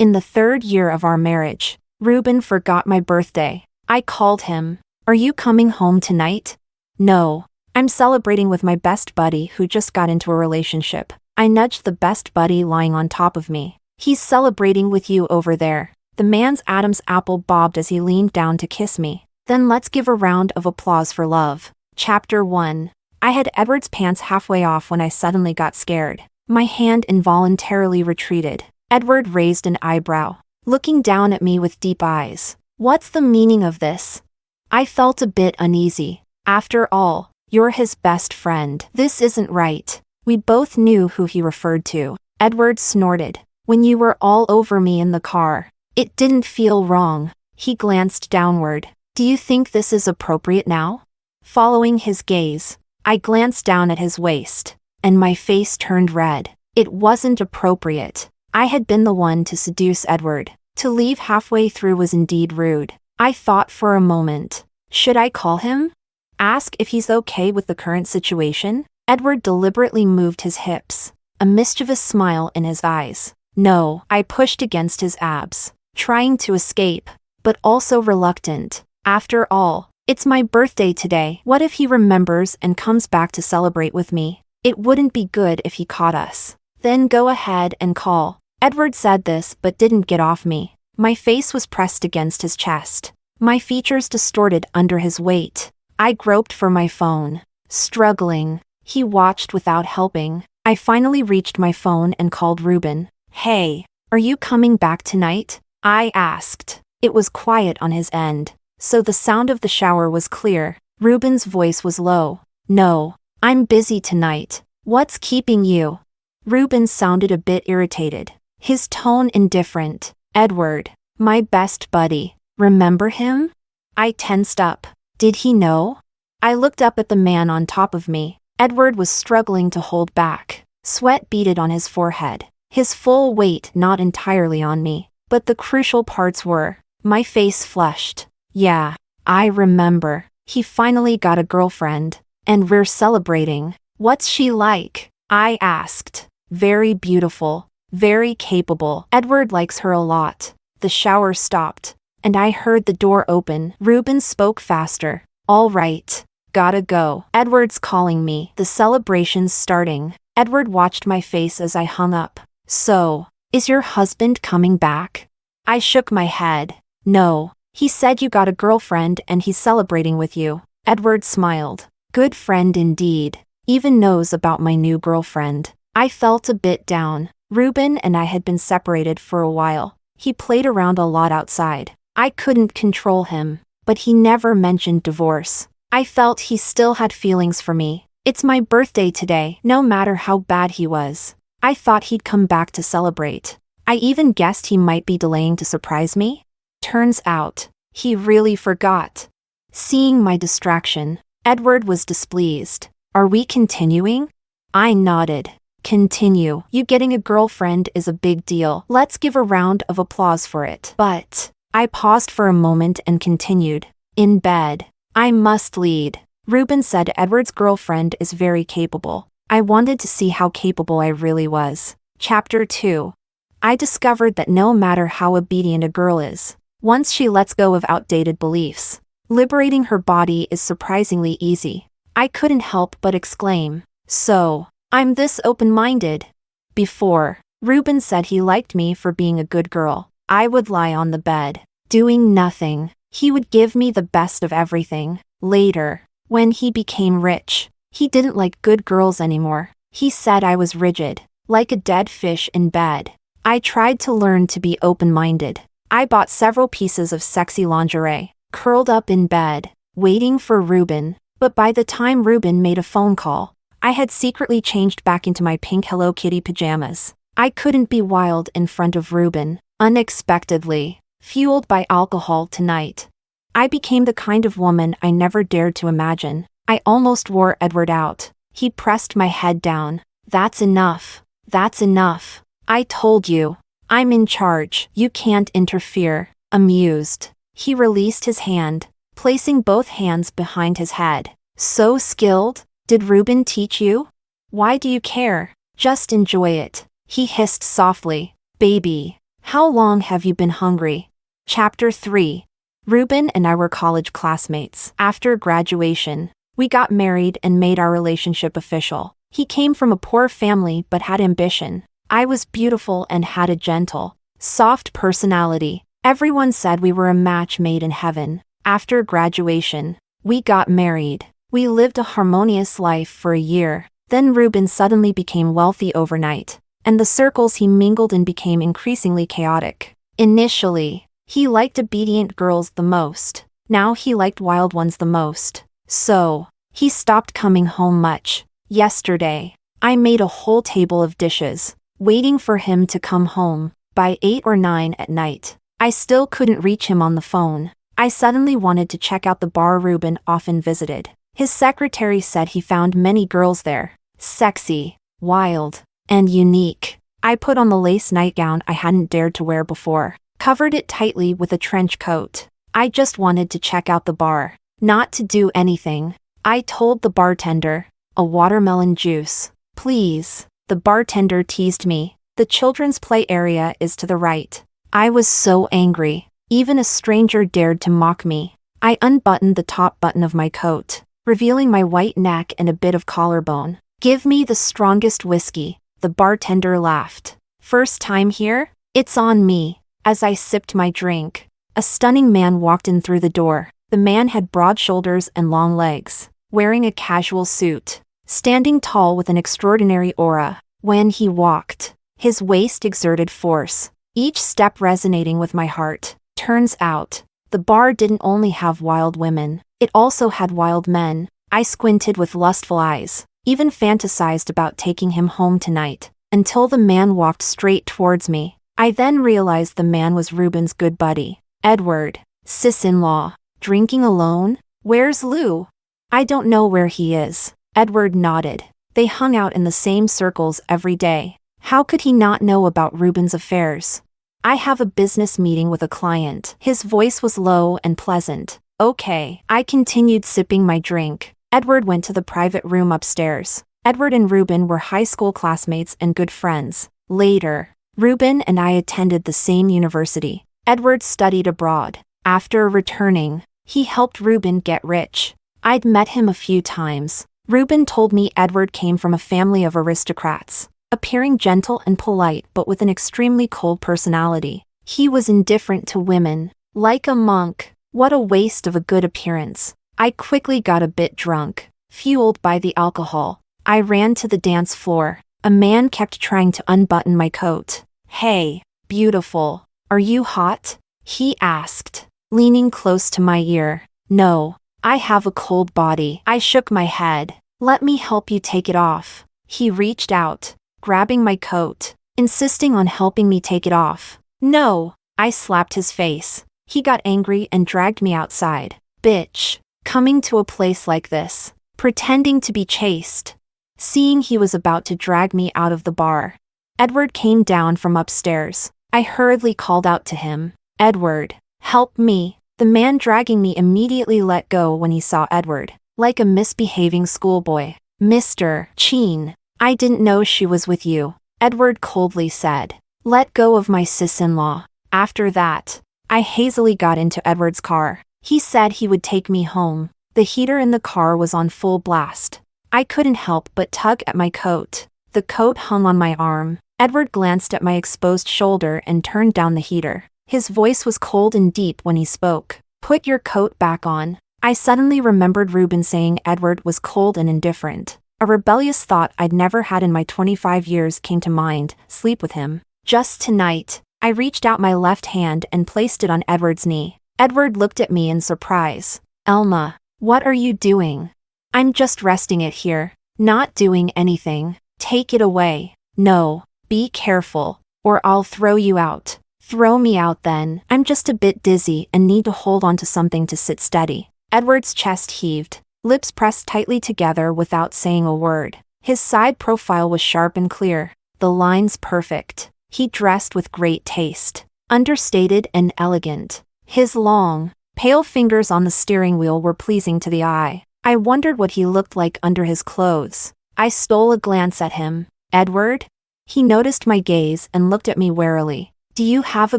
In the 3rd year of our marriage, Reuben forgot my birthday. I called him. Are you coming home tonight? No. I'm celebrating with my best buddy who just got into a relationship. I nudged the best buddy lying on top of me. He's celebrating with you over there. The man's Adam's apple bobbed as he leaned down to kiss me. Then let's give a round of applause for love. Chapter 1. I had Edward's pants halfway off when I suddenly got scared. My hand involuntarily retreated. Edward raised an eyebrow, looking down at me with deep eyes. What's the meaning of this? I felt a bit uneasy. After all, you're his best friend. This isn't right. We both knew who he referred to. Edward snorted. When you were all over me in the car, it didn't feel wrong. He glanced downward. Do you think this is appropriate now? Following his gaze, I glanced down at his waist, and my face turned red. It wasn't appropriate. I had been the one to seduce Edward. To leave halfway through was indeed rude. I thought for a moment. Should I call him? Ask if he's okay with the current situation? Edward deliberately moved his hips, a mischievous smile in his eyes. No, I pushed against his abs, trying to escape, but also reluctant. After all, it's my birthday today. What if he remembers and comes back to celebrate with me? It wouldn't be good if he caught us. Then go ahead and call. Edward said this but didn't get off me. My face was pressed against his chest, my features distorted under his weight. I groped for my phone, struggling. He watched without helping. I finally reached my phone and called Reuben. Hey, are you coming back tonight? I asked. It was quiet on his end, so the sound of the shower was clear. Reuben's voice was low. No, I'm busy tonight. What's keeping you? Reuben sounded a bit irritated, his tone indifferent. Edward, my best buddy. Remember him? I tensed up. Did he know? I looked up at the man on top of me. Edward was struggling to hold back. Sweat beaded on his forehead, his full weight not entirely on me, but the crucial parts were. My face flushed. Yeah, I remember. He finally got a girlfriend, and we're celebrating. What's she like? I asked. Very beautiful, very capable. Edward likes her a lot. The shower stopped, and I heard the door open. Reuben spoke faster. All right, gotta go. Edward's calling me. The celebration's starting. Edward watched my face as I hung up. So, is your husband coming back? I shook my head. No, he said you got a girlfriend and he's celebrating with you. Edward smiled. Good friend indeed. Even knows about my new girlfriend. I felt a bit down. Reuben and I had been separated for a while. He played around a lot outside. I couldn't control him, but he never mentioned divorce. I felt he still had feelings for me. It's my birthday today, no matter how bad he was. I thought he'd come back to celebrate. I even guessed he might be delaying to surprise me. Turns out, he really forgot. Seeing my distraction, Edward was displeased. Are we continuing? I nodded. Continue. You getting a girlfriend is a big deal. Let's give a round of applause for it. But, I paused for a moment and continued. In bed. I must lead. Reuben said Edward's girlfriend is very capable. I wanted to see how capable I really was. Chapter 2. I discovered that no matter how obedient a girl is, once she lets go of outdated beliefs, liberating her body is surprisingly easy. I couldn't help but exclaim. So, I'm this open-minded. Before, Reuben said he liked me for being a good girl. I would lie on the bed, doing nothing. He would give me the best of everything. Later, when he became rich, he didn't like good girls anymore. He said I was rigid, like a dead fish in bed. I tried to learn to be open-minded. I bought several pieces of sexy lingerie, curled up in bed, waiting for Reuben. But by the time Reuben made a phone call, I had secretly changed back into my pink Hello Kitty pajamas. I couldn't be wild in front of Reuben. Unexpectedly, fueled by alcohol tonight, I became the kind of woman I never dared to imagine. I almost wore Edward out. He pressed my head down. That's enough. That's enough. I told you. I'm in charge. You can't interfere. Amused, he released his hand, placing both hands behind his head. So skilled? Did Reuben teach you? Why do you care? Just enjoy it. He hissed softly. Baby, How long have you been hungry? Chapter 3. Reuben and I were college classmates. After graduation, we got married and made our relationship official. He came from a poor family but had ambition. I was beautiful and had a gentle, soft personality. Everyone said we were a match made in heaven. After graduation, we got married. We lived a harmonious life for a year. Then Reuben suddenly became wealthy overnight, and the circles he mingled in became increasingly chaotic. Initially, he liked obedient girls the most. Now he liked wild ones the most. So, he stopped coming home much. Yesterday, I made a whole table of dishes, waiting for him to come home. By 8 or 9 at night, I still couldn't reach him on the phone. I suddenly wanted to check out the bar Reuben often visited. His secretary said he found many girls there. Sexy, wild, and unique. I put on the lace nightgown I hadn't dared to wear before, covered it tightly with a trench coat. I just wanted to check out the bar, not to do anything. I told the bartender, a watermelon juice, please. The bartender teased me. The children's play area is to the right. I was so angry. Even a stranger dared to mock me. I unbuttoned the top button of my coat, revealing my white neck and a bit of collarbone. Give me the strongest whiskey, the bartender laughed. First time here? It's on me. As I sipped my drink, a stunning man walked in through the door. The man had broad shoulders and long legs, wearing a casual suit, standing tall with an extraordinary aura. When he walked, his waist exerted force, each step resonating with my heart. Turns out, the bar didn't only have wild women, it also had wild men. I squinted with lustful eyes, even fantasized about taking him home tonight, until the man walked straight towards me. I then realized the man was Reuben's good buddy, Edward, sis-in-law. Drinking alone? Where's Lou? I don't know where he is. Edward nodded. They hung out in the same circles every day. How could he not know about Reuben's affairs? I have a business meeting with a client. His voice was low and pleasant. Okay. I continued sipping my drink. Edward went to the private room upstairs. Edward and Reuben were high school classmates and good friends. Later, Reuben and I attended the same university. Edward studied abroad. After returning, he helped Reuben get rich. I'd met him a few times. Reuben told me Edward came from a family of aristocrats, appearing gentle and polite but with an extremely cold personality. He was indifferent to women, like a monk. What a waste of a good appearance. I quickly got a bit drunk, fueled by the alcohol. I ran to the dance floor. A man kept trying to unbutton my coat. Hey, beautiful, are you hot? He asked, leaning close to my ear. No, I have a cold body. I shook my head. Let me help you take it off. He reached out, grabbing my coat, insisting on helping me take it off. No, I slapped his face. He got angry and dragged me outside. Bitch, coming to a place like this, pretending to be chaste. Seeing he was about to drag me out of the bar, Edward came down from upstairs. I hurriedly called out to him. Edward, help me. The man dragging me immediately let go when he saw Edward, like a misbehaving schoolboy. Mr. Cheen, I didn't know she was with you, Edward coldly said. Let go of my sis-in-law. After that, I hazily got into Edward's car. He said he would take me home. The heater in the car was on full blast. I couldn't help but tug at my coat. The coat hung on my arm. Edward glanced at my exposed shoulder and turned down the heater. His voice was cold and deep when he spoke. Put your coat back on. I suddenly remembered Reuben saying Edward was cold and indifferent. A rebellious thought I'd never had in my 25 years came to mind. Sleep with him. Just tonight. I reached out my left hand and placed it on Edward's knee. Edward looked at me in surprise. Elma, what are you doing? I'm just resting it here. Not doing anything. Take it away. No, be careful, or I'll throw you out. Throw me out then. I'm just a bit dizzy and need to hold on to something to sit steady. Edward's chest heaved, lips pressed tightly together without saying a word. His side profile was sharp and clear, the lines perfect. He dressed with great taste, understated and elegant. His long, pale fingers on the steering wheel were pleasing to the eye. I wondered what he looked like under his clothes. I stole a glance at him. Edward? He noticed my gaze and looked at me warily. Do you have a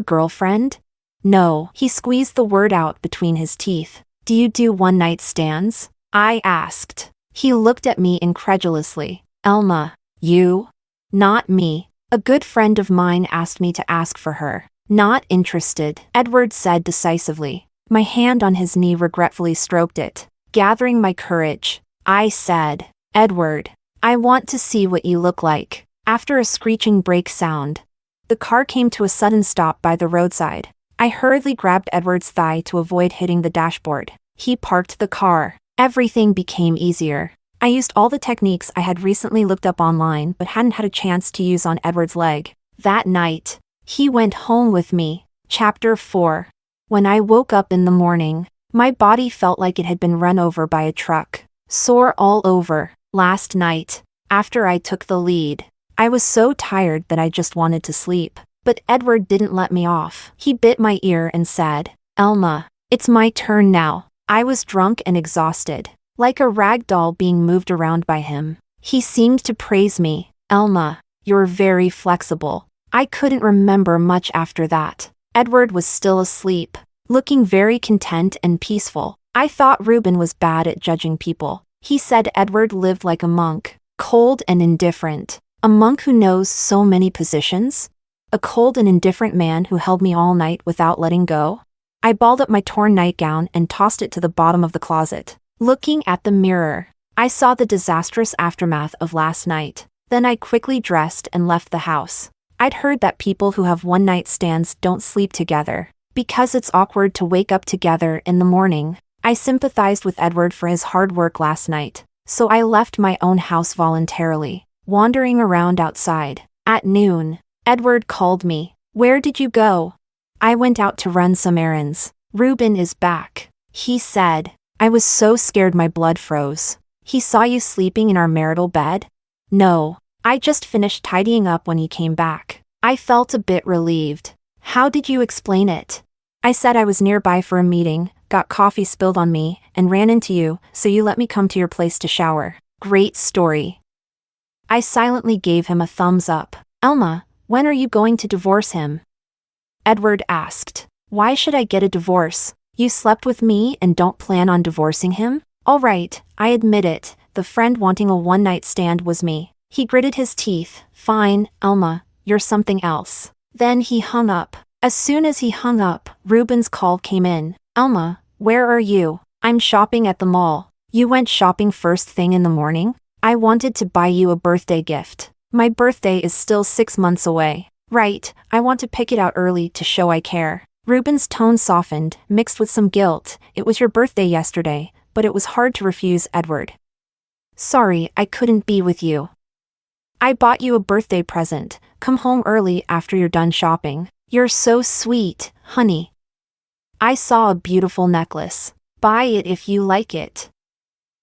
girlfriend? No. He squeezed the word out between his teeth. Do you do one-night stands? I asked. He looked at me incredulously. Elma, you? Not me. A good friend of mine asked me to ask for her. Not interested, Edward said decisively. My hand on his knee regretfully stroked it. Gathering my courage, I said, Edward, I want to see what you look like. After a screeching brake sound, the car came to a sudden stop by the roadside. I hurriedly grabbed Edward's thigh to avoid hitting the dashboard. He parked the car. Everything became easier. I used all the techniques I had recently looked up online but hadn't had a chance to use on Edward's leg. That night, he went home with me. Chapter 4. When I woke up in the morning, my body felt like it had been run over by a truck. Sore all over. Last night, after I took the lead, I was so tired that I just wanted to sleep. But Edward didn't let me off. He bit my ear and said, Elma, it's my turn now. I was drunk and exhausted, like a rag doll being moved around by him. He seemed to praise me. Elma, you're very flexible. I couldn't remember much after that. Edward was still asleep, looking very content and peaceful. I thought Reuben was bad at judging people. He said Edward lived like a monk, cold and indifferent. A monk who knows so many positions? A cold and indifferent man who held me all night without letting go? I balled up my torn nightgown and tossed it to the bottom of the closet. Looking at the mirror, I saw the disastrous aftermath of last night. Then I quickly dressed and left the house. I'd heard that people who have one-night stands don't sleep together, because it's awkward to wake up together in the morning. I sympathized with Edward for his hard work last night, so I left my own house voluntarily, wandering around outside. At noon, Edward called me. Where did you go? I went out to run some errands. Reuben is back, he said. I was so scared my blood froze. He saw you sleeping in our marital bed? No, I just finished tidying up when he came back. I felt a bit relieved. How did you explain it? I said I was nearby for a meeting, got coffee spilled on me, and ran into you, so you let me come to your place to shower. Great story. I silently gave him a thumbs up. Elma, when are you going to divorce him? Edward asked. Why should I get a divorce? You slept with me and don't plan on divorcing him? All right, I admit it, the friend wanting a one-night stand was me. He gritted his teeth. Fine, Elma, you're something else. Then he hung up. As soon as he hung up, Reuben's call came in. Elma, where are you? I'm shopping at the mall. You went shopping first thing in the morning? I wanted to buy you a birthday gift. My birthday is still 6 months away. Right, I want to pick it out early to show I care. Reuben's tone softened, mixed with some guilt. It was your birthday yesterday, but it was hard to refuse Edward. Sorry, I couldn't be with you. I bought you a birthday present. Come home early after you're done shopping. You're so sweet, honey. I saw a beautiful necklace. Buy it if you like it.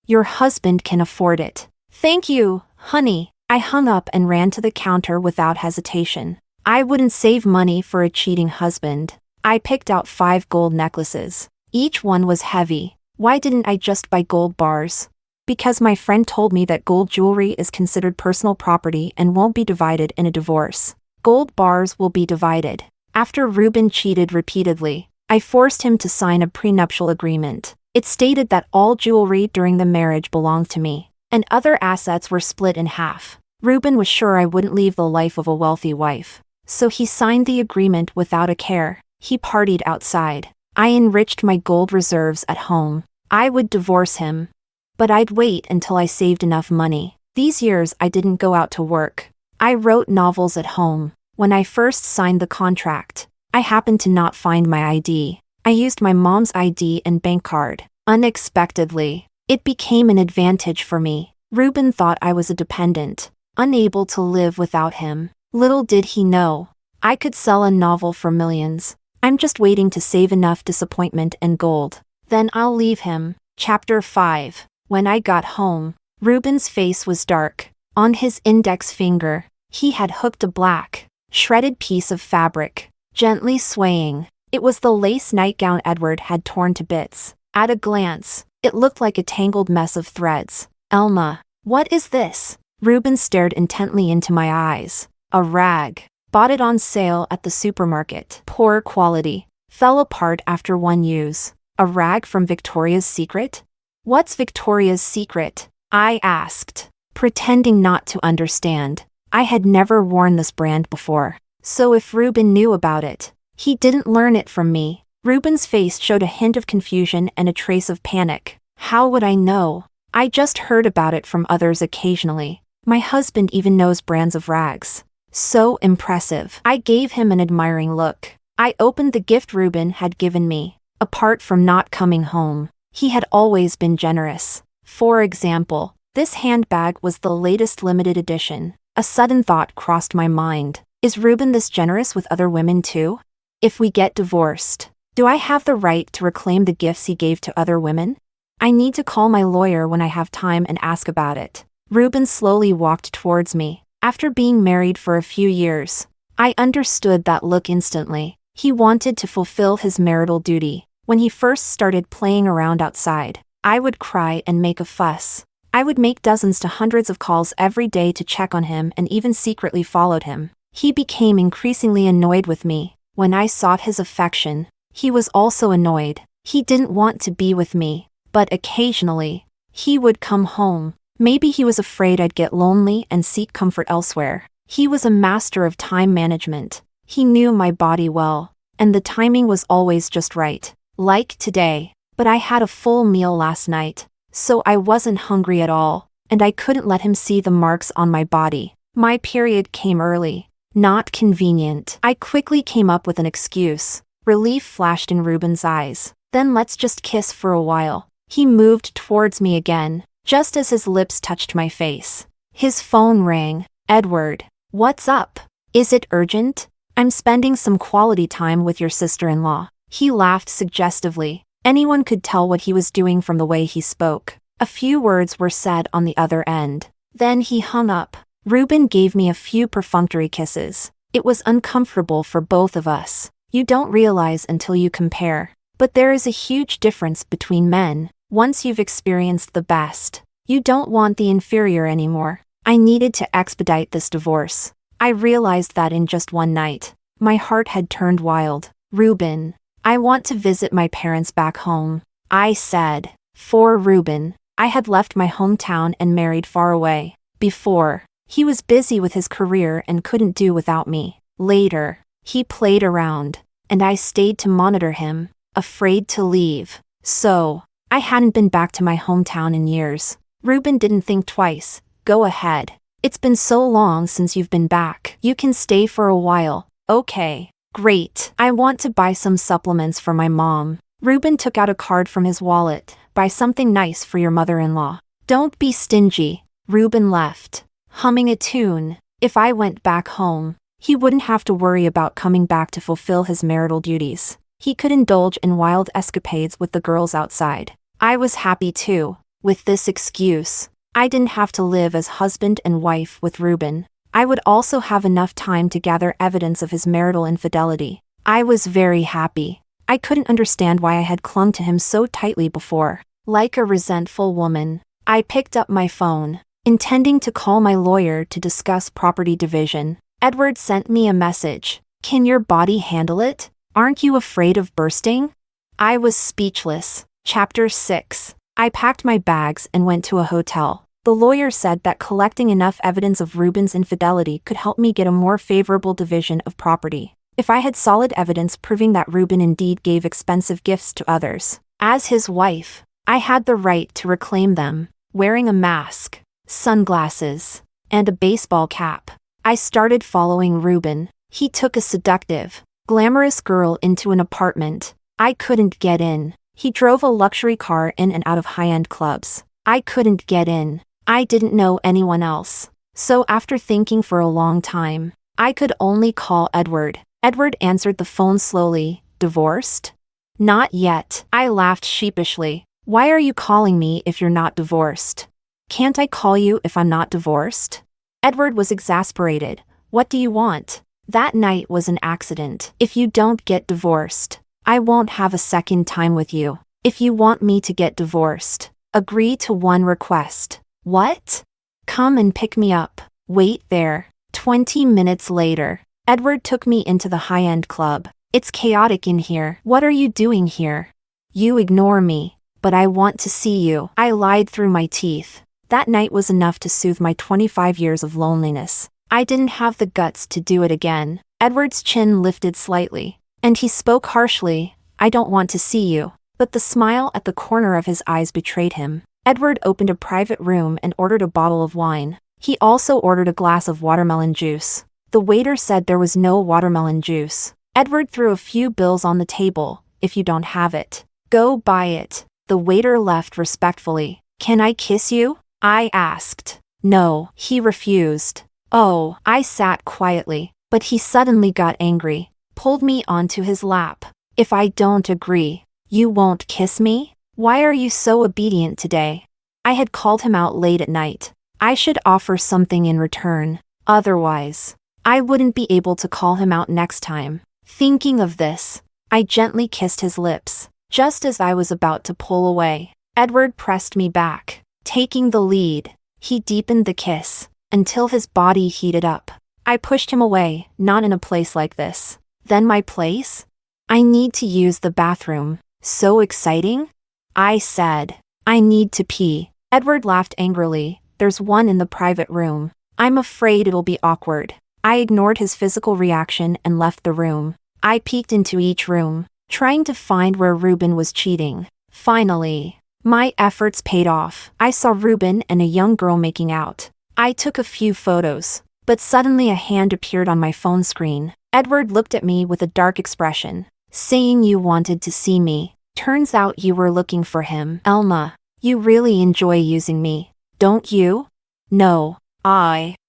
Your husband can afford it. Thank you, honey. I hung up and ran to the counter without hesitation. I wouldn't save money for a cheating husband. I picked out 5 gold necklaces. Each one was heavy. Why didn't I just buy gold bars? Because my friend told me that gold jewelry is considered personal property and won't be divided in a divorce. Gold bars will be divided. After Reuben cheated repeatedly, I forced him to sign a prenuptial agreement. It stated that all jewelry during the marriage belonged to me, and other assets were split in half. Reuben was sure I wouldn't leave the life of a wealthy wife, so he signed the agreement without a care. He partied outside. I enriched my gold reserves at home. I would divorce him, but I'd wait until I saved enough money. These years I didn't go out to work. I wrote novels at home. When I first signed the contract, I happened to not find my ID. I used my mom's ID and bank card. Unexpectedly, it became an advantage for me. Reuben thought I was a dependent, unable to live without him. Little did he know, I could sell a novel for millions. I'm just waiting to save enough disappointment and gold. Then I'll leave him. Chapter 5. When I got home, Reuben's face was dark. On his index finger, he had hooked a black, shredded piece of fabric, gently swaying. It was the lace nightgown Edward had torn to bits. At a glance, it looked like a tangled mess of threads. Elma, what is this? Reuben stared intently into my eyes. A rag. Bought it on sale at the supermarket. Poor quality. Fell apart after one use. A rag from Victoria's Secret? What's Victoria's Secret? I asked, pretending not to understand. I had never worn this brand before. So if Reuben knew about it, he didn't learn it from me. Reuben's face showed a hint of confusion and a trace of panic. How would I know? I just heard about it from others occasionally. My husband even knows brands of rags. So impressive. I gave him an admiring look. I opened the gift Reuben had given me. Apart from not coming home, he had always been generous. For example, this handbag was the latest limited edition. A sudden thought crossed my mind. Is Reuben this generous with other women too? If we get divorced, do I have the right to reclaim the gifts he gave to other women? I need to call my lawyer when I have time and ask about it. Reuben slowly walked towards me. After being married for a few years, I understood that look instantly. He wanted to fulfill his marital duty. When he first started playing around outside, I would cry and make a fuss. I would make dozens to hundreds of calls every day to check on him and even secretly followed him. He became increasingly annoyed with me. When I sought his affection, he was also annoyed. He didn't want to be with me, but occasionally, he would come home. Maybe he was afraid I'd get lonely and seek comfort elsewhere. He was a master of time management. He knew my body well, and the timing was always just right. Like today, but I had a full meal last night, so I wasn't hungry at all, and I couldn't let him see the marks on my body. My period came early. Not convenient. I quickly came up with an excuse. Relief flashed in Reuben's eyes. Then let's just kiss for a while. He moved towards me again, just as his lips touched my face. His phone rang. Edward, what's up? Is it urgent? I'm spending some quality time with your sister-in-law. He laughed suggestively. Anyone could tell what he was doing from the way he spoke. A few words were said on the other end. Then he hung up. Reuben gave me a few perfunctory kisses. It was uncomfortable for both of us. You don't realize until you compare. But there is a huge difference between men. Once you've experienced the best, you don't want the inferior anymore. I needed to expedite this divorce. I realized that in just one night. My heart had turned wild. Reuben, I want to visit my parents back home, I said. For Reuben, I had left my hometown and married far away. Before, he was busy with his career and couldn't do without me. Later, he played around, and I stayed to monitor him, afraid to leave. So, I hadn't been back to my hometown in years. Reuben didn't think twice. Go ahead. It's been so long since you've been back. You can stay for a while. Okay. Great. I want to buy some supplements for my mom. Reuben took out a card from his wallet. Buy something nice for your mother-in-law. Don't be stingy. Reuben left, humming a tune. If I went back home, he wouldn't have to worry about coming back to fulfill his marital duties. He could indulge in wild escapades with the girls outside. I was happy too. With this excuse, I didn't have to live as husband and wife with Reuben. I would also have enough time to gather evidence of his marital infidelity. I was very happy. I couldn't understand why I had clung to him so tightly before. Like a resentful woman, I picked up my phone, intending to call my lawyer to discuss property division. Edward sent me a message. Can your body handle it? Aren't you afraid of bursting? I was speechless. Chapter 6. I packed my bags and went to a hotel. The lawyer said that collecting enough evidence of Reuben's infidelity could help me get a more favorable division of property. If I had solid evidence proving that Reuben indeed gave expensive gifts to others, as his wife, I had the right to reclaim them. Wearing a mask, sunglasses, and a baseball cap, I started following Reuben. He took a seductive, glamorous girl into an apartment. I couldn't get in. He drove a luxury car in and out of high-end clubs. I couldn't get in. I didn't know anyone else. So after thinking for a long time, I could only call Edward. Edward answered the phone slowly. Divorced? Not yet. I laughed sheepishly. Why are you calling me if you're not divorced? Can't I call you if I'm not divorced? Edward was exasperated. What do you want? That night was an accident. If you don't get divorced, I won't have a second time with you. If you want me to get divorced, agree to one request. What? Come and pick me up. Wait there. 20 minutes later, Edward took me into the high-end club. It's chaotic in here. What are you doing here? You ignore me, but I want to see you. I lied through my teeth. That night was enough to soothe my 25 years of loneliness. I didn't have the guts to do it again. Edward's chin lifted slightly, and he spoke harshly. I don't want to see you. But the smile at the corner of his eyes betrayed him. Edward opened a private room and ordered a bottle of wine. He also ordered a glass of watermelon juice. The waiter said there was no watermelon juice. Edward threw a few bills on the table. If you don't have it, go buy it. The waiter left respectfully. Can I kiss you? I asked. No, he refused. Oh, I sat quietly, but he suddenly got angry, pulled me onto his lap. If I don't agree, you won't kiss me? Why are you so obedient today? I had called him out late at night. I should offer something in return. Otherwise, I wouldn't be able to call him out next time. Thinking of this, I gently kissed his lips. Just as I was about to pull away, Edward pressed me back, taking the lead. He deepened the kiss until his body heated up. I pushed him away. Not in a place like this. Then my place? I need to use the bathroom. So exciting? I said. I need to pee. Edward laughed angrily. There's one in the private room. I'm afraid it'll be awkward. I ignored his physical reaction and left the room. I peeked into each room, trying to find where Reuben was cheating. Finally, my efforts paid off. I saw Reuben and a young girl making out. I took a few photos, but suddenly a hand appeared on my phone screen. Edward looked at me with a dark expression, saying you wanted to see me. Turns out you were looking for him. Elma, you really enjoy using me, don't you? No.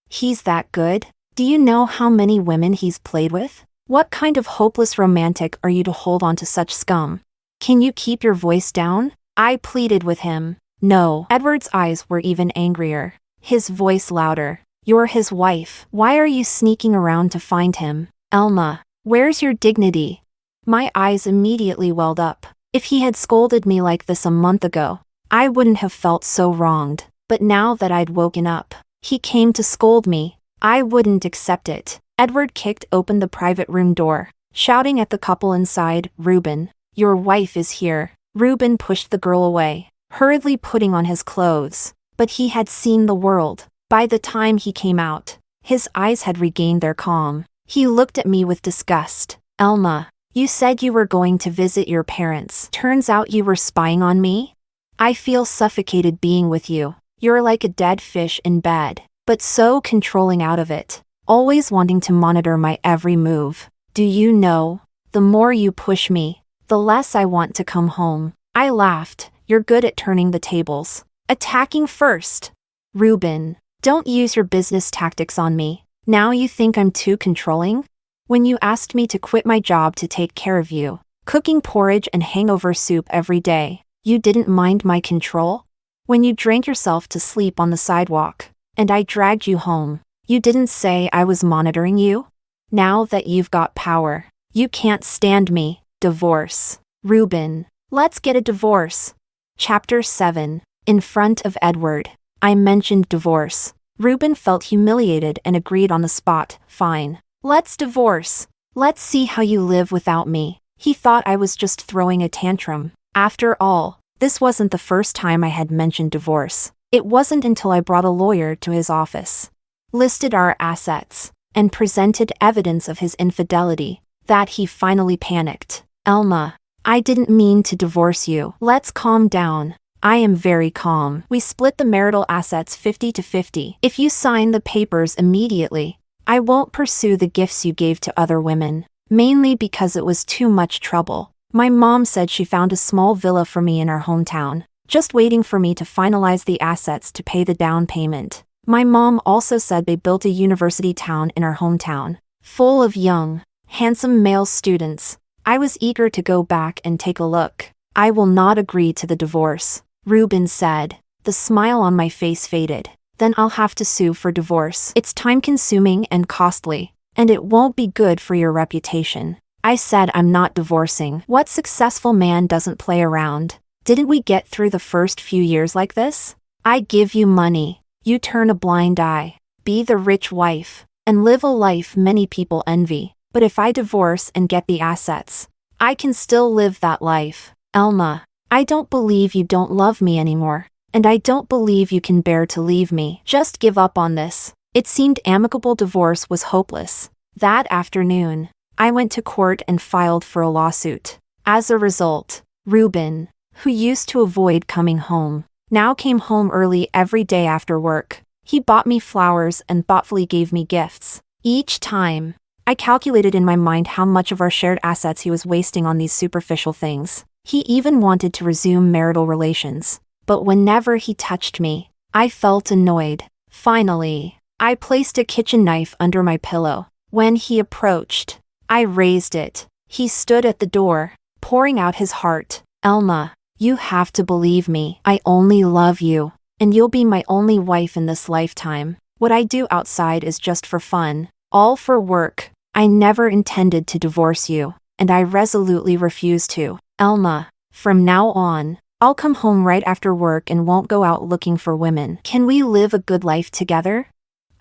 He's that good? Do you know how many women he's played with? What kind of hopeless romantic are you to hold on to such scum? Can you keep your voice down? I pleaded with him. No. Edward's eyes were even angrier, his voice louder. You're his wife. Why are you sneaking around to find him? Elma, where's your dignity? My eyes immediately welled up. If he had scolded me like this a month ago, I wouldn't have felt so wronged. But now that I'd woken up, he came to scold me. I wouldn't accept it. Edward kicked open the private room door, shouting at the couple inside, Reuben, your wife is here. Reuben pushed the girl away, hurriedly putting on his clothes. But he had seen the world. By the time he came out, his eyes had regained their calm. He looked at me with disgust. Elma, you said you were going to visit your parents. Turns out you were spying on me? I feel suffocated being with you. You're like a dead fish in bed, but so controlling out of it, always wanting to monitor my every move. Do you know, the more you push me, the less I want to come home. I laughed. You're good at turning the tables. Attacking first. Reuben, don't use your business tactics on me. Now you think I'm too controlling? When you asked me to quit my job to take care of you, cooking porridge and hangover soup every day, you didn't mind my control? When you drank yourself to sleep on the sidewalk, and I dragged you home, you didn't say I was monitoring you? Now that you've got power, you can't stand me. Divorce. Reuben, let's get a divorce. Chapter 7. In front of Edward. I mentioned divorce. Reuben felt humiliated and agreed on the spot. Fine. Let's divorce. Let's see how you live without me. He thought I was just throwing a tantrum. After all, this wasn't the first time I had mentioned divorce. It wasn't until I brought a lawyer to his office, listed our assets, and presented evidence of his infidelity, that he finally panicked. Elma, I didn't mean to divorce you. Let's calm down. I am very calm. We split the marital assets 50-50. If you sign the papers immediately, I won't pursue the gifts you gave to other women, mainly because it was too much trouble. My mom said she found a small villa for me in our hometown, just waiting for me to finalize the assets to pay the down payment. My mom also said they built a university town in our hometown, full of young, handsome male students. I was eager to go back and take a look. I will not agree to the divorce, Reuben said. The smile on my face faded. Then I'll have to sue for divorce. It's time-consuming and costly, and it won't be good for your reputation. I said I'm not divorcing. What successful man doesn't play around? Didn't we get through the first few years like this? I give you money. You turn a blind eye. Be the rich wife. and live a life many people envy. But if I divorce and get the assets, I can still live that life. Elma, I don't believe you don't love me anymore, and I don't believe you can bear to leave me. Just give up on this. It seemed amicable divorce was hopeless. That afternoon, I went to court and filed for a lawsuit. As a result, Reuben, who used to avoid coming home, now came home early every day after work. He bought me flowers and thoughtfully gave me gifts. Each time, I calculated in my mind how much of our shared assets he was wasting on these superficial things. He even wanted to resume marital relations. But whenever he touched me, I felt annoyed. Finally, I placed a kitchen knife under my pillow. When he approached, I raised it. He stood at the door, pouring out his heart. Elma, you have to believe me. I only love you, and you'll be my only wife in this lifetime. What I do outside is just for fun, all for work. I never intended to divorce you, and I resolutely refuse to. Elma, from now on, I'll come home right after work and won't go out looking for women. Can we live a good life together?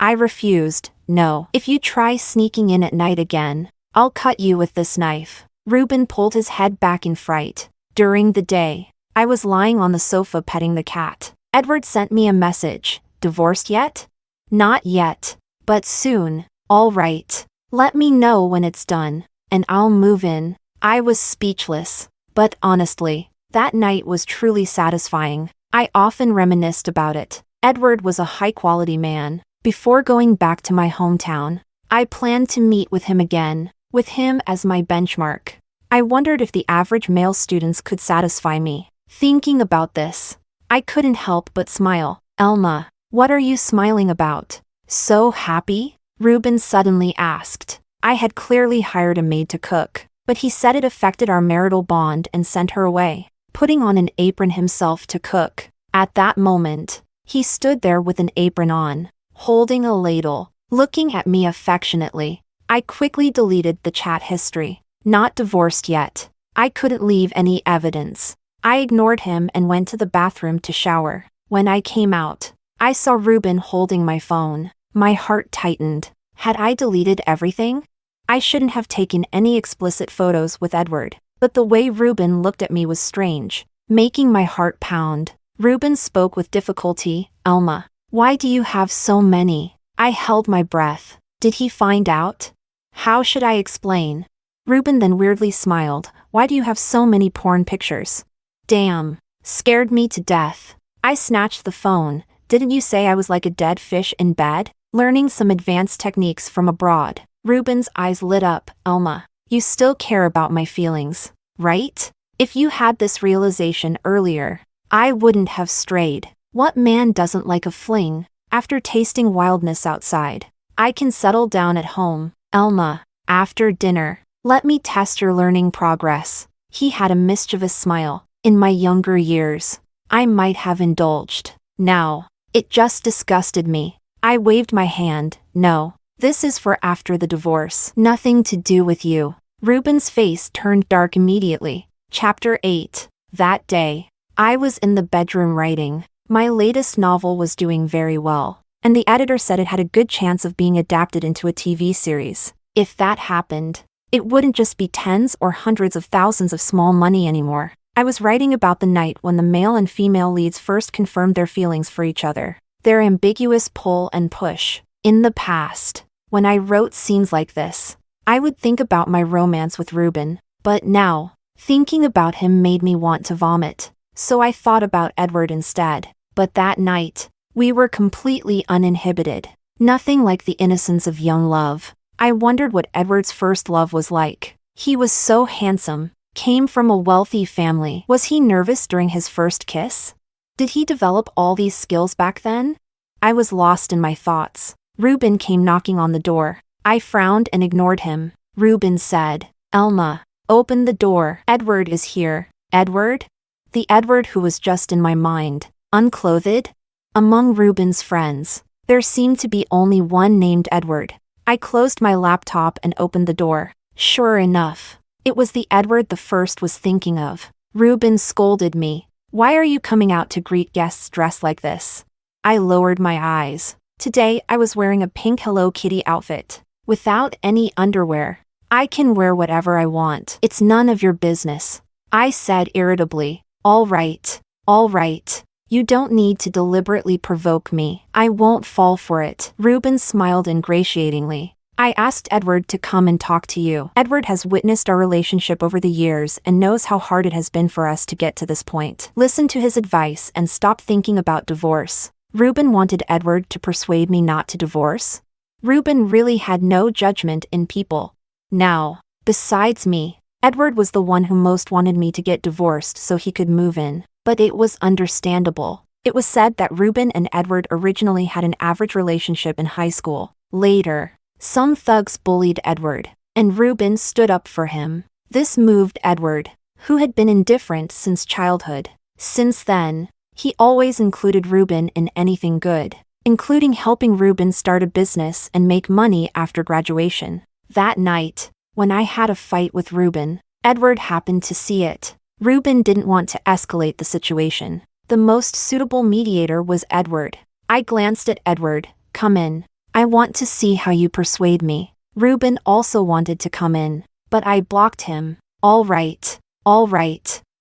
I refused. No. If you try sneaking in at night again, I'll cut you with this knife. Reuben pulled his head back in fright. During the day, I was lying on the sofa petting the cat. Edward sent me a message. Divorced yet? Not yet, but soon. All right. Let me know when it's done, and I'll move in. I was speechless, but honestly, that night was truly satisfying. I often reminisced about it. Edward was a high-quality man. Before going back to my hometown, I planned to meet with him again, with him as my benchmark. I wondered if the average male students could satisfy me. Thinking about this, I couldn't help but smile. Elma, what are you smiling about? So happy? Reuben suddenly asked. I had clearly hired a maid to cook, but he said it affected our marital bond and sent her away, putting on an apron himself to cook. At that moment, he stood there with an apron on, holding a ladle, looking at me affectionately. I quickly deleted the chat history. Not divorced yet. I couldn't leave any evidence. I ignored him and went to the bathroom to shower. When I came out, I saw Reuben holding my phone. My heart tightened. Had I deleted everything? I shouldn't have taken any explicit photos with Edward, but the way Reuben looked at me was strange, making my heart pound. Reuben spoke with difficulty. Elma, why do you have so many? I held my breath. Did he find out? How should I explain? Reuben then weirdly smiled. Why do you have so many porn pictures? Damn. Scared me to death. I snatched the phone. Didn't you say I was like a dead fish in bed? Learning some advanced techniques from abroad. Reuben's eyes lit up. Elma, you still care about my feelings, right? If you had this realization earlier, I wouldn't have strayed. What man doesn't like a fling? After tasting wildness outside, I can settle down at home. Elma, after dinner, let me test your learning progress. He had a mischievous smile. In my younger years, I might have indulged. Now, it just disgusted me. I waved my hand. No, this is for after the divorce. Nothing to do with you. Reuben's face turned dark immediately. Chapter 8. That day, I was in the bedroom writing. My latest novel was doing very well, and the editor said it had a good chance of being adapted into a TV series. If that happened, it wouldn't just be tens or hundreds of thousands of small money anymore. I was writing about the night when the male and female leads first confirmed their feelings for each other, their ambiguous pull and push. In the past, when I wrote scenes like this, I would think about my romance with Reuben, but now, thinking about him made me want to vomit. So I thought about Edward instead. But that night, we were completely uninhibited. Nothing like the innocence of young love. I wondered what Edward's first love was like. He was so handsome, came from a wealthy family. Was he nervous during his first kiss? Did he develop all these skills back then? I was lost in my thoughts. Reuben came knocking on the door. I frowned and ignored him. Reuben said, Elma, open the door. Edward is here. Edward? The Edward who was just in my mind. Unclothed? Among Reuben's friends, there seemed to be only one named Edward. I closed my laptop and opened the door. Sure enough, it was the Edward the first was thinking of. Reuben scolded me. Why are you coming out to greet guests dressed like this? I lowered my eyes. Today I was wearing a pink Hello Kitty outfit. Without any underwear. I can wear whatever I want. It's none of your business. I said irritably. All right. You don't need to deliberately provoke me. I won't fall for it. Reuben smiled ingratiatingly. I asked Edward to come and talk to you. Edward has witnessed our relationship over the years and knows how hard it has been for us to get to this point. Listen to his advice and stop thinking about divorce. Reuben wanted Edward to persuade me not to divorce? Reuben really had no judgment in people. Now, besides me, Edward was the one who most wanted me to get divorced so he could move in. But it was understandable. It was said that Reuben and Edward originally had an average relationship in high school. Later, some thugs bullied Edward, and Reuben stood up for him. This moved Edward, who had been indifferent since childhood. Since then, he always included Reuben in anything good, including helping Reuben start a business and make money after graduation. That night, when I had a fight with Reuben, Edward happened to see it. Reuben didn't want to escalate the situation. The most suitable mediator was Edward. I glanced at Edward. Come in. I want to see how you persuade me. Reuben also wanted to come in, but I blocked him. All right.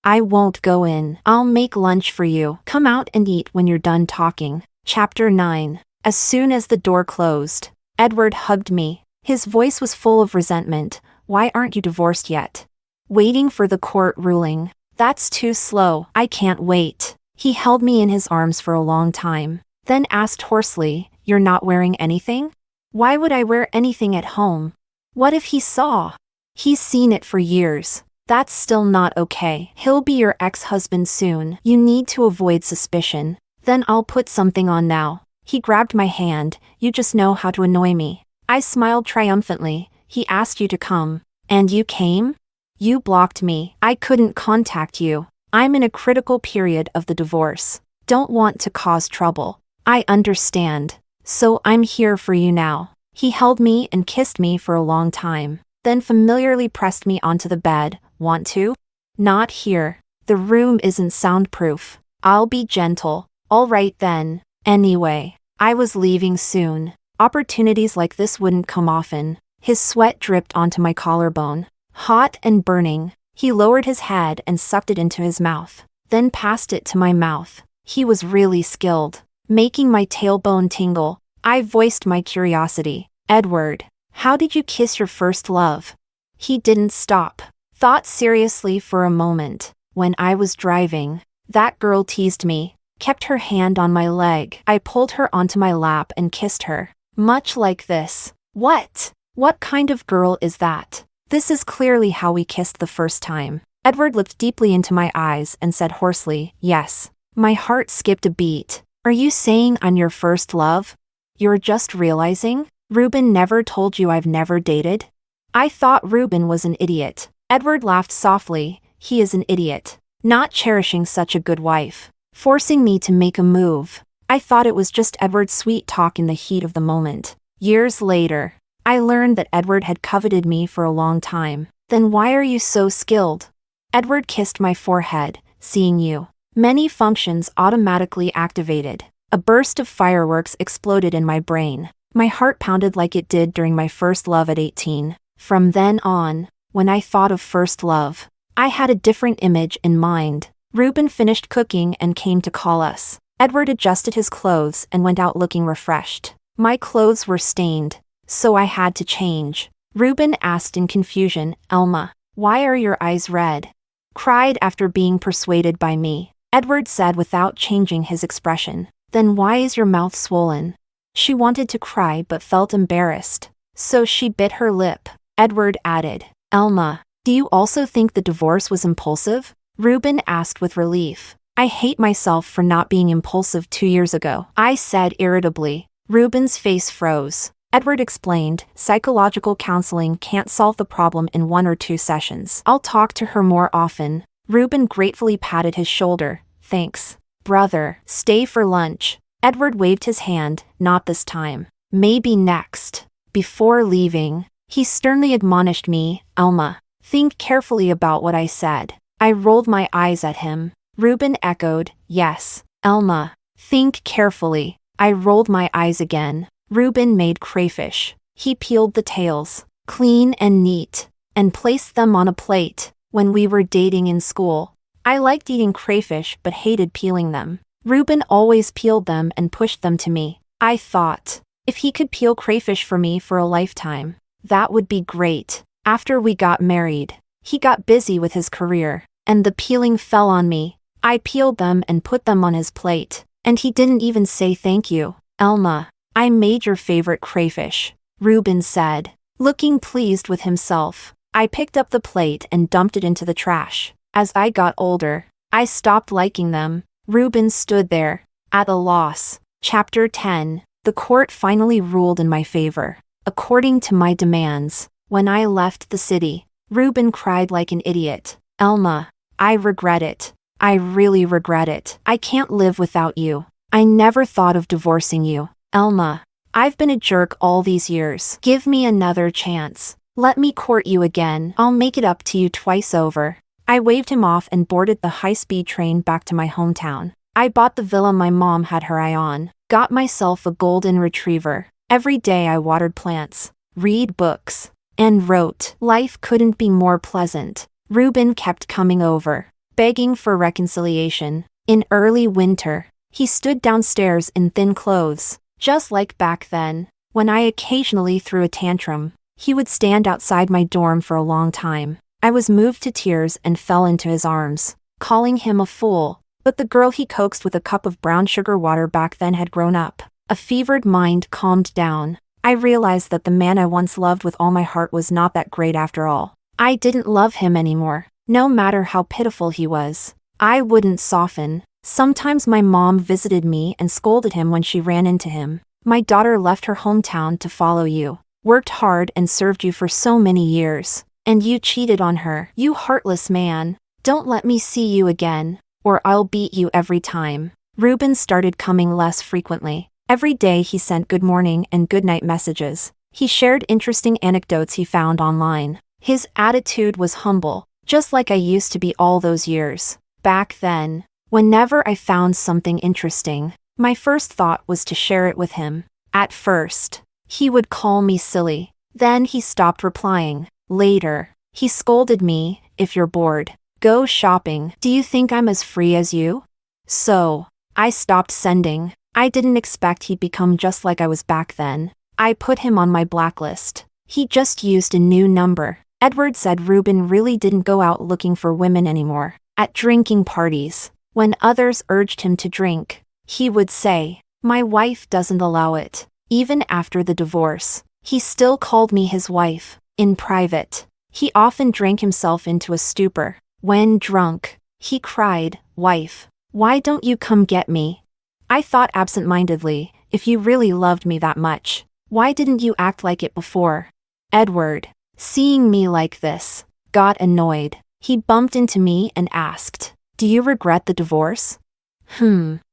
I won't go in. I'll make lunch for you. Come out and eat when you're done talking. Chapter 9. As soon as the door closed, Edward hugged me. His voice was full of resentment. Why aren't you divorced yet? Waiting for the court ruling. That's too slow. I can't wait. He held me in his arms for a long time, then asked hoarsely, You're not wearing anything? Why would I wear anything at home? What if he saw? He's seen it for years. That's still not okay. He'll be your ex-husband soon. You need to avoid suspicion. Then I'll put something on now. He grabbed my hand. You just know how to annoy me. I smiled triumphantly. He asked you to come. And you came? You blocked me. I couldn't contact you. I'm in a critical period of the divorce. Don't want to cause trouble. I understand. So I'm here for you now. He held me and kissed me for a long time, then familiarly pressed me onto the bed. Want to? Not here. The room isn't soundproof. I'll be gentle. All right then. Anyway, I was leaving soon. Opportunities like this wouldn't come often. His sweat dripped onto my collarbone. Hot and burning. He lowered his head and sucked it into his mouth, then passed it to my mouth. He was really skilled, making my tailbone tingle. I voiced my curiosity. Edward, how did you kiss your first love? He didn't stop. Thought seriously for a moment. When I was driving, that girl teased me, kept her hand on my leg. I pulled her onto my lap and kissed her. Much like this. What? What kind of girl is that? This is clearly how we kissed the first time. Edward looked deeply into my eyes and said hoarsely, Yes. My heart skipped a beat. Are you saying I'm your first love? You're just realizing? Reuben never told you I've never dated? I thought Reuben was an idiot. Edward laughed softly. He is an idiot. Not cherishing such a good wife. Forcing me to make a move. I thought it was just Edward's sweet talk in the heat of the moment. Years later, I learned that Edward had coveted me for a long time. Then why are you so skilled? Edward kissed my forehead, seeing you. Many functions automatically activated. A burst of fireworks exploded in my brain. My heart pounded like it did during my first love at 18. From then on, when I thought of first love, I had a different image in mind. Reuben finished cooking and came to call us. Edward adjusted his clothes and went out looking refreshed. My clothes were stained, so I had to change. Reuben asked in confusion, Elma, why are your eyes red? Cried after being persuaded by me. Edward said without changing his expression, Then why is your mouth swollen? She wanted to cry but felt embarrassed, so she bit her lip. Edward added, Elma, do you also think the divorce was impulsive? Reuben asked with relief. I hate myself for not being impulsive 2 years ago. I said irritably. Reuben's face froze. Edward explained, psychological counseling can't solve the problem in 1 or 2 sessions. I'll talk to her more often. Reuben gratefully patted his shoulder. Thanks. Brother, stay for lunch. Edward waved his hand, not this time. Maybe next. Before leaving, he sternly admonished me, Elma, think carefully about what I said. I rolled my eyes at him. Reuben echoed, Yes. Elma, think carefully. I rolled my eyes again. Reuben made crayfish. He peeled the tails, clean and neat, and placed them on a plate. When we were dating in school, I liked eating crayfish but hated peeling them. Reuben always peeled them and pushed them to me. I thought, if he could peel crayfish for me for a lifetime, that would be great. After we got married, he got busy with his career, and the peeling fell on me. I peeled them and put them on his plate, and he didn't even say thank you. Elma, I made your favorite crayfish, Reuben said, looking pleased with himself. I picked up the plate and dumped it into the trash. As I got older, I stopped liking them. Reuben stood there, at a loss. Chapter 10. The court finally ruled in my favor. According to my demands, when I left the city, Reuben cried like an idiot. Elma, I regret it. I really regret it. I can't live without you. I never thought of divorcing you. Elma, I've been a jerk all these years. Give me another chance. Let me court you again. I'll make it up to you twice over. I waved him off and boarded the high-speed train back to my hometown. I bought the villa my mom had her eye on, got myself a golden retriever. Every day I watered plants, read books, and wrote. Life couldn't be more pleasant. Reuben kept coming over, begging for reconciliation. In early winter, he stood downstairs in thin clothes, just like back then. When I occasionally threw a tantrum, he would stand outside my dorm for a long time. I was moved to tears and fell into his arms, calling him a fool. But the girl he coaxed with a cup of brown sugar water back then had grown up. A fevered mind calmed down. I realized that the man I once loved with all my heart was not that great after all. I didn't love him anymore, no matter how pitiful he was. I wouldn't soften. Sometimes my mom visited me and scolded him when she ran into him. My daughter left her hometown to follow you, worked hard and served you for so many years, and you cheated on her. You heartless man. Don't let me see you again, or I'll beat you every time. Reuben started coming less frequently. Every day he sent good morning and good night messages. He shared interesting anecdotes he found online. His attitude was humble, just like I used to be all those years. Back then, whenever I found something interesting, my first thought was to share it with him. At first, he would call me silly. Then he stopped replying. Later, he scolded me, if you're bored, go shopping. Do you think I'm as free as you? So, I stopped sending. I didn't expect he'd become just like I was back then. I put him on my blacklist. He just used a new number. Edward said Reuben really didn't go out looking for women anymore. At drinking parties, when others urged him to drink, he would say, "My wife doesn't allow it." Even after the divorce, he still called me his wife. In private, he often drank himself into a stupor. When drunk, he cried, "Wife, why don't you come get me?" I thought absent-mindedly, if you really loved me that much, why didn't you act like it before? Edward, seeing me like this, got annoyed. He bumped into me and asked, "Do you regret the divorce?"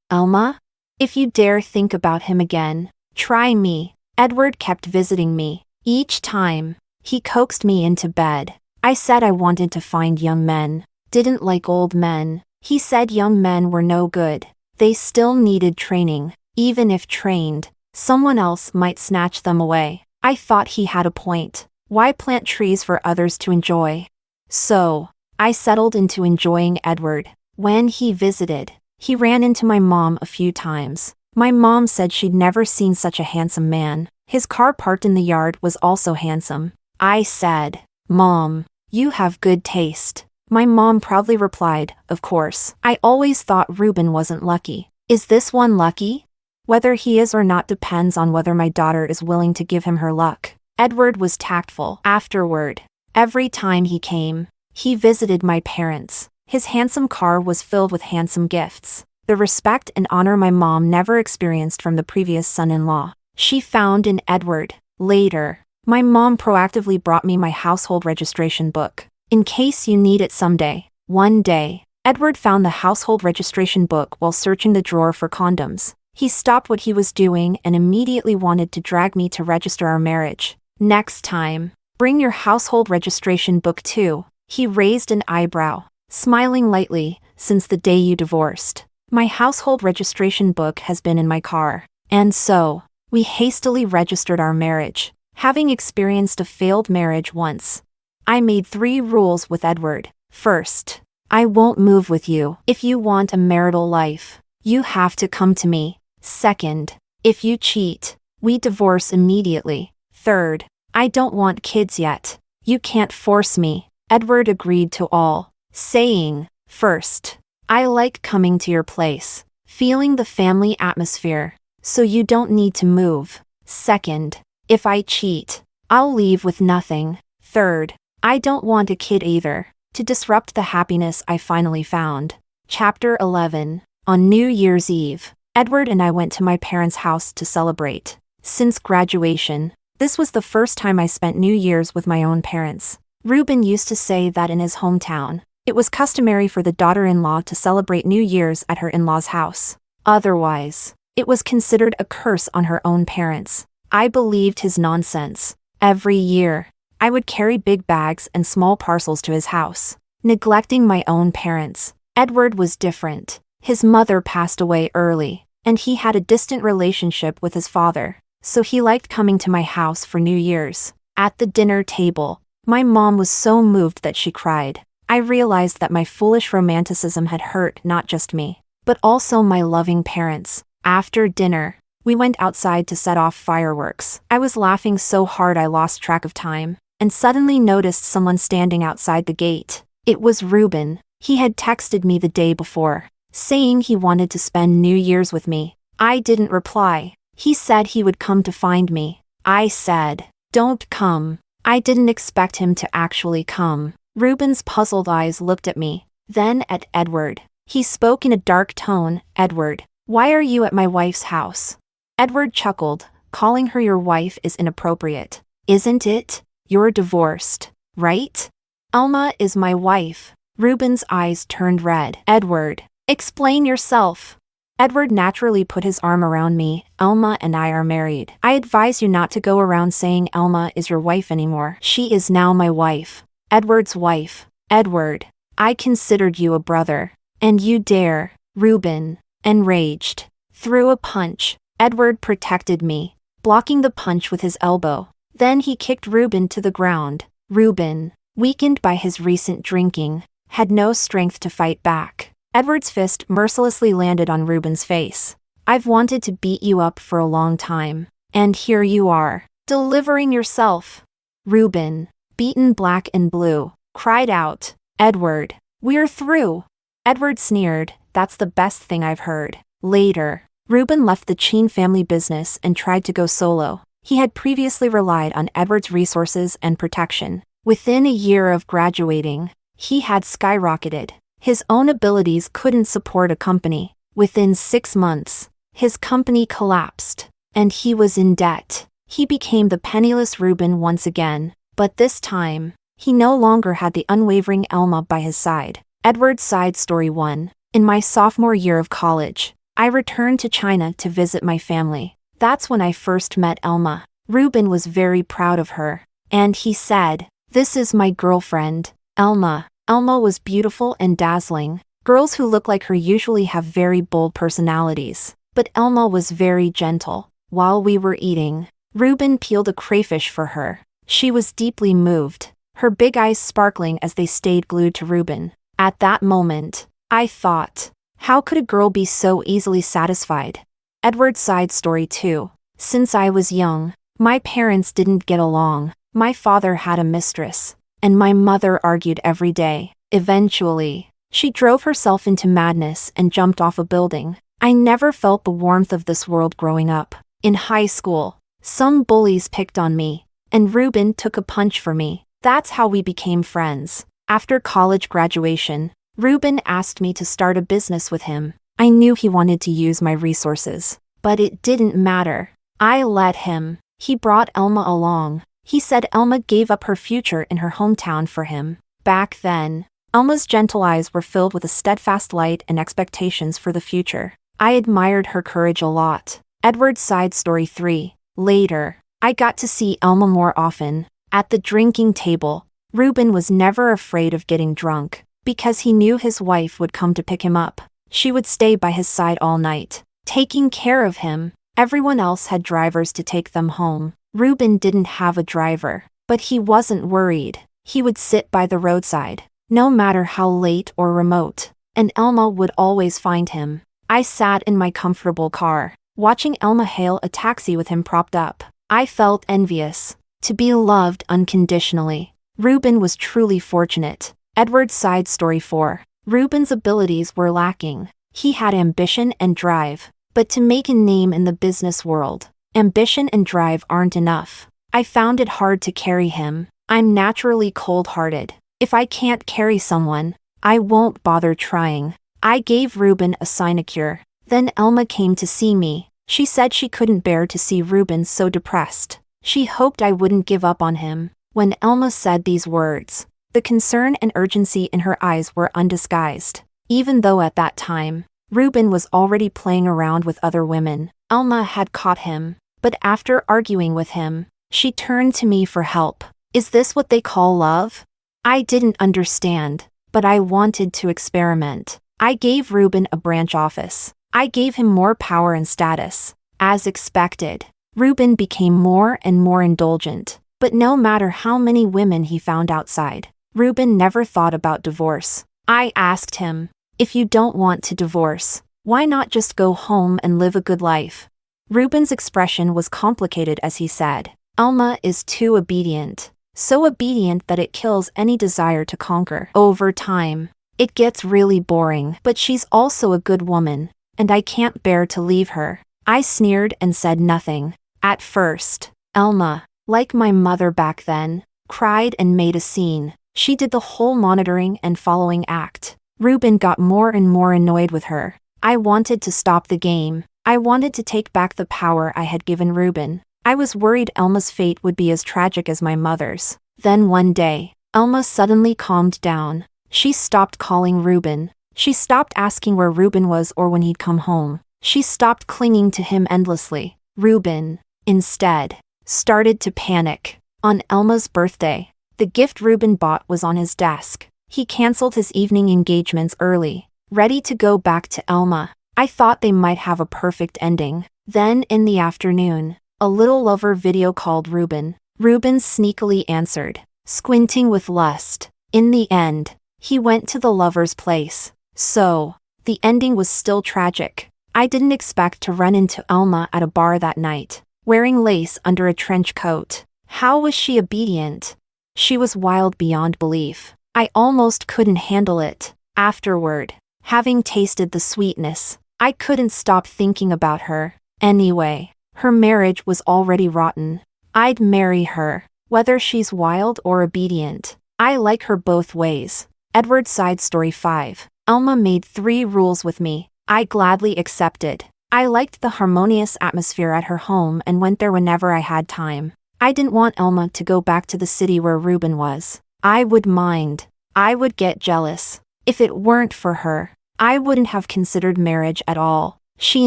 Elma? If you dare think about him again, try me. Edward kept visiting me. Each time, he coaxed me into bed. I said I wanted to find young men, didn't like old men. He said young men were no good. They still needed training. Even if trained, someone else might snatch them away. I thought he had a point. Why plant trees for others to enjoy? So, I settled into enjoying Edward. When he visited, he ran into my mom a few times. My mom said she'd never seen such a handsome man. His car parked in the yard was also handsome. I said, "Mom, you have good taste." My mom proudly replied, "Of course. I always thought Reuben wasn't lucky." Is this one lucky? Whether he is or not depends on whether my daughter is willing to give him her luck. Edward was tactful. Afterward, every time he came, he visited my parents. His handsome car was filled with handsome gifts. The respect and honor my mom never experienced from the previous son-in-law, she found in Edward. Later, my mom proactively brought me my household registration book, in case you need it someday. One day, Edward found the household registration book while searching the drawer for condoms. He stopped what he was doing and immediately wanted to drag me to register our marriage. "Next time, bring your household registration book too." He raised an eyebrow, smiling lightly, "Since the day you divorced, my household registration book has been in my car." And so, we hastily registered our marriage, having experienced a failed marriage once. I made 3 rules with Edward. First, I won't move with you. If you want a marital life, you have to come to me. Second, if you cheat, we divorce immediately. Third, I don't want kids yet. You can't force me. Edward agreed to all, saying, first, I like coming to your place, feeling the family atmosphere, so you don't need to move. Second, if I cheat, I'll leave with nothing. Third, I don't want a kid either, to disrupt the happiness I finally found. Chapter 11. On New Year's Eve, Edward and I went to my parents' house to celebrate. Since graduation, this was the first time I spent New Year's with my own parents. Reuben used to say that in his hometown, it was customary for the daughter-in-law to celebrate New Year's at her in-law's house. Otherwise, it was considered a curse on her own parents. I believed his nonsense. Every year, I would carry big bags and small parcels to his house, neglecting my own parents. Edward was different. His mother passed away early, and he had a distant relationship with his father, so he liked coming to my house for New Year's. At the dinner table, my mom was so moved that she cried. I realized that my foolish romanticism had hurt not just me, but also my loving parents. After dinner, we went outside to set off fireworks. I was laughing so hard I lost track of time, and suddenly noticed someone standing outside the gate. It was Reuben. He had texted me the day before, saying he wanted to spend New Year's with me. I didn't reply. He said he would come to find me. I said, don't come. I didn't expect him to actually come. Reuben's puzzled eyes looked at me, then at Edward. He spoke in a dark tone. Edward, why are you at my wife's house? Edward chuckled. Calling her your wife is inappropriate. Isn't it? You're divorced, right? Alma is my wife. Reuben's eyes turned red. Edward, explain yourself. Edward naturally put his arm around me. Alma and I are married. I advise you not to go around saying Alma is your wife anymore. She is now my wife. Edward's wife. Edward, I considered you a brother. And you dare. Reuben, enraged, threw a punch. Edward protected me, blocking the punch with his elbow. Then he kicked Reuben to the ground. Reuben, weakened by his recent drinking, had no strength to fight back. Edward's fist mercilessly landed on Reuben's face. I've wanted to beat you up for a long time, and here you are, delivering yourself. Reuben, beaten black and blue, cried out, Edward, we're through. Edward sneered, that's the best thing I've heard. Later, Reuben left the Chin family business and tried to go solo. He had previously relied on Edward's resources and protection. Within a year of graduating, he had skyrocketed. His own abilities couldn't support a company. Within 6 months, his company collapsed, and he was in debt. He became the penniless Reuben once again, but this time, he no longer had the unwavering Alma by his side. Edward's side story 1. In my sophomore year of college, I returned to China to visit my family. That's when I first met Alma. Reuben was very proud of her, and he said, "This is my girlfriend, Alma." Alma was beautiful and dazzling. Girls who look like her usually have very bold personalities, but Alma was very gentle. While we were eating, Reuben peeled a crayfish for her. She was deeply moved, her big eyes sparkling as they stayed glued to Reuben. At that moment, I thought, how could a girl be so easily satisfied? Edward's side story 2. Since I was young, my parents didn't get along. My father had a mistress, and my mother argued every day. Eventually, she drove herself into madness and jumped off a building. I never felt the warmth of this world growing up. In high school, some bullies picked on me, and Reuben took a punch for me. That's how we became friends. After college graduation, Reuben asked me to start a business with him. I knew he wanted to use my resources, but it didn't matter. I let him. He brought Alma along. He said Alma gave up her future in her hometown for him. Back then, Alma's gentle eyes were filled with a steadfast light and expectations for the future. I admired her courage a lot. Edward's side story 3. Later, I got to see Alma more often. At the drinking table, Reuben was never afraid of getting drunk, because he knew his wife would come to pick him up. She would stay by his side all night, taking care of him. Everyone else had drivers to take them home. Reuben didn't have a driver, but he wasn't worried. He would sit by the roadside, no matter how late or remote, and Elma would always find him. I sat in my comfortable car, watching Elma hail a taxi with him propped up. I felt envious. To be loved unconditionally. Reuben was truly fortunate. Edward's side story 4. Reuben's abilities were lacking. He had ambition and drive, but to make a name in the business world, ambition and drive aren't enough. I found it hard to carry him. I'm naturally cold-hearted. If I can't carry someone, I won't bother trying. I gave Reuben a sinecure. Then Elma came to see me. She said she couldn't bear to see Reuben so depressed. She hoped I wouldn't give up on him. When Elma said these words, the concern and urgency in her eyes were undisguised. Even though at that time, Reuben was already playing around with other women, Elma had caught him. But after arguing with him, she turned to me for help. Is this what they call love? I didn't understand, but I wanted to experiment. I gave Reuben a branch office. I gave him more power and status. As expected, Reuben became more and more indulgent. But no matter how many women he found outside, Reuben never thought about divorce. I asked him, if you don't want to divorce, why not just go home and live a good life? Reuben's expression was complicated as he said, Elma is too obedient. So obedient that it kills any desire to conquer. Over time, it gets really boring. But she's also a good woman, and I can't bear to leave her. I sneered and said nothing. At first, Elma, like my mother back then, cried and made a scene. She did the whole monitoring and following act. Reuben got more and more annoyed with her. I wanted to stop the game. I wanted to take back the power I had given Reuben. I was worried Elma's fate would be as tragic as my mother's. Then one day, Elma suddenly calmed down. She stopped calling Reuben. She stopped asking where Reuben was or when he'd come home. She stopped clinging to him endlessly. Reuben, instead, started to panic. On Elma's birthday, the gift Reuben bought was on his desk. He canceled his evening engagements early, ready to go back to Elma. I thought they might have a perfect ending. Then in the afternoon, a little lover video called Reuben. Reuben sneakily answered, squinting with lust. In the end, he went to the lover's place. So, the ending was still tragic. I didn't expect to run into Elma at a bar that night, wearing lace under a trench coat. How was she obedient? She was wild beyond belief. I almost couldn't handle it. Afterward, having tasted the sweetness, I couldn't stop thinking about her. Anyway, her marriage was already rotten. I'd marry her, whether she's wild or obedient. I like her both ways. Edward's side story 5. Elma made 3 rules with me. I gladly accepted. I liked the harmonious atmosphere at her home and went there whenever I had time. I didn't want Elma to go back to the city where Reuben was. I would mind. I would get jealous. If it weren't for her, I wouldn't have considered marriage at all. She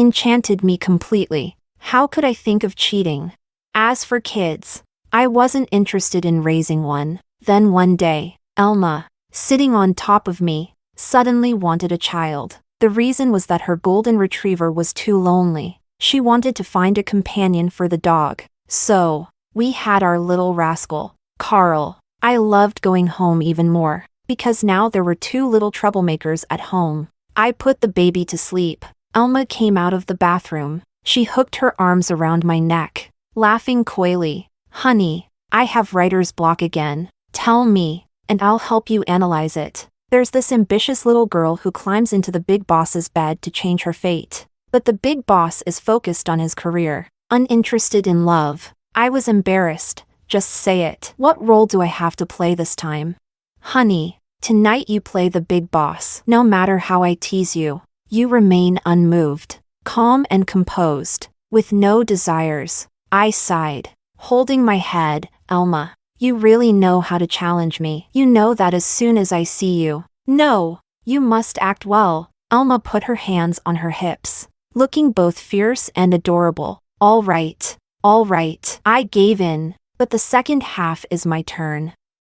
enchanted me completely. How could I think of cheating? As for kids, I wasn't interested in raising one. Then one day, Elma, sitting on top of me, suddenly wanted a child. The reason was that her golden retriever was too lonely. She wanted to find a companion for the dog. So, we had our little rascal, Carl. I loved going home even more, because now there were 2 little troublemakers at home. I put the baby to sleep. Elma came out of the bathroom. She hooked her arms around my neck, laughing coyly. Honey, I have writer's block again. Tell me, and I'll help you analyze it. There's this ambitious little girl who climbs into the big boss's bed to change her fate. But the big boss is focused on his career, uninterested in love. I was embarrassed. Just say it. What role do I have to play this time? Honey, tonight you play the big boss. No matter how I tease you, you remain unmoved, calm and composed, with no desires. I sighed, holding my head. Elma, you really know how to challenge me. You know that as soon as I see you. No, you must act well. Elma put her hands on her hips, looking both fierce and adorable. All right. I gave in, but the second half is my turn.